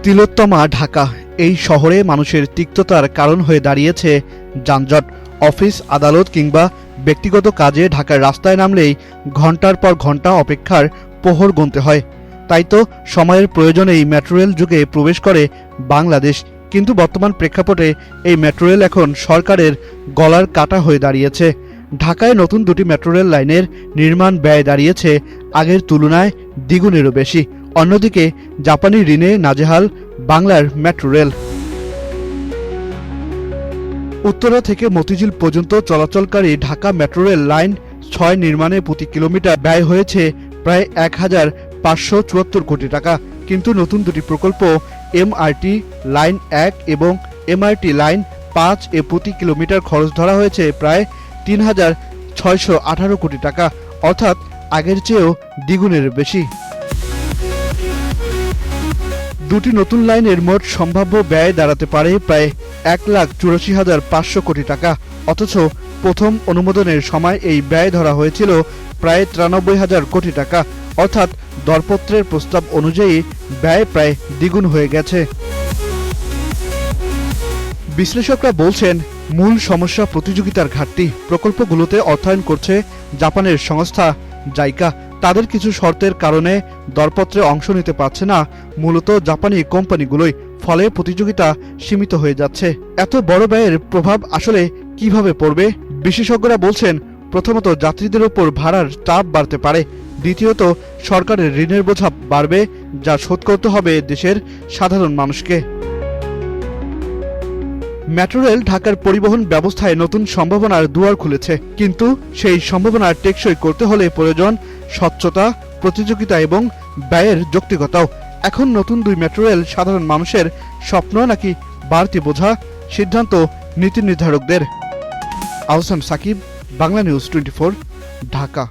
তিলোত্তমা ঢাকা। এই শহরে মানুষের তিক্ততার কারণ হয়ে দাঁড়িয়েছে যানজট। অফিস, আদালত কিংবা ব্যক্তিগত কাজে ঢাকার রাস্তায় নামলেই ঘন্টার পর ঘন্টা অপেক্ষার প্রহর গুনতে হয়। তাই তো সময়ের প্রয়োজনেই মেট্রোরেল যুগে প্রবেশ করে বাংলাদেশ। কিন্তু বর্তমান প্রেক্ষাপটে এই মেট্রোরেল এখন সরকারের গলার কাটা হয়ে দাঁড়িয়েছে। ঢাকায় নতুন দুটি মেট্রোরেল লাইনের নির্মাণ ব্যয় দাঁড়িয়েছে আগের তুলনায় দ্বিগুণেরও বেশি। অন্যদিকে জাপানি ঋণে নাজেহাল বাংলার মেট্রোরেল। উত্তরা থেকে মতিঝিল পর্যন্ত চলাচলকারী ঢাকা মেট্রোরেল লাইন ৬ নির্মাণে প্রতি কিলোমিটার ব্যয় হয়েছে প্রায় ১,৫৭৪ কোটি টাকা। কিন্তু নতুন দুটি প্রকল্প এমআরটি লাইন ১ এবং এমআরটি লাইন ৫ এ প্রতি কিলোমিটার খরচ ধরা হয়েছে প্রায় ৩,৬১৮ কোটি টাকা, অর্থাৎ আগের চেয়েও দ্বিগুণের বেশি। দুটি নতুন লাইনের মোট সম্ভাব্য ব্যয় দাঁড়াতে পারে প্রায় ১,৮৪,৫০০ কোটি টাকা। অথচ প্রথম অনুমোদনের সময় এই ব্যয় ধরা হয়েছিল প্রায় ৯৩,০০০ কোটি টাকা, অর্থাৎ দরপত্রের প্রস্তাব অনুযায়ী ব্যয় প্রায় দ্বিগুণ হয়ে গেছে। বিশ্লেষকরা বলছেন, মূল সমস্যা প্রতিযোগিতার ঘাটতি। প্রকল্পগুলোতে অর্থায়ন করছে জাপানের সংস্থা জাইকা। তাদের কিছু শর্তের কারণে দরপত্রে অংশ নিতে পারছে না মূলত জাপানি কোম্পানিগুলোই। ফলে প্রতিযোগিতা সীমিত হয়ে যাচ্ছে। এত বড় ব্যয়ের প্রভাব আসলে কিভাবে পড়বে? বিশেষজ্ঞরা বলছেন, প্রথমত যাত্রীদের ওপর ভাড়ার চাপ বাড়তে পারে। দ্বিতীয়ত সরকারের ঋণের বোঝা বাড়বে, যা শোধ করতে হবে দেশের সাধারণ মানুষকে। মেট্রোরেল ঢাকার পরিবহন ব্যবস্থায় নতুন সম্ভাবনার দুয়ার খুলেছে, কিন্তু সেই সম্ভাবনা টেকসই করতে হলে প্রয়োজন স্বচ্ছতা, প্রতিযোগিতা এবং ব্যয়ের যৌক্তিকতাও। এখন নতুন দুই মেট্রোরেল সাধারণ মানুষের স্বপ্ন নাকি বাড়তি বোঝা, সিদ্ধান্ত নীতি নির্ধারকদের। আহসান সাকিব, বাংলা নিউজ 24, ঢাকা।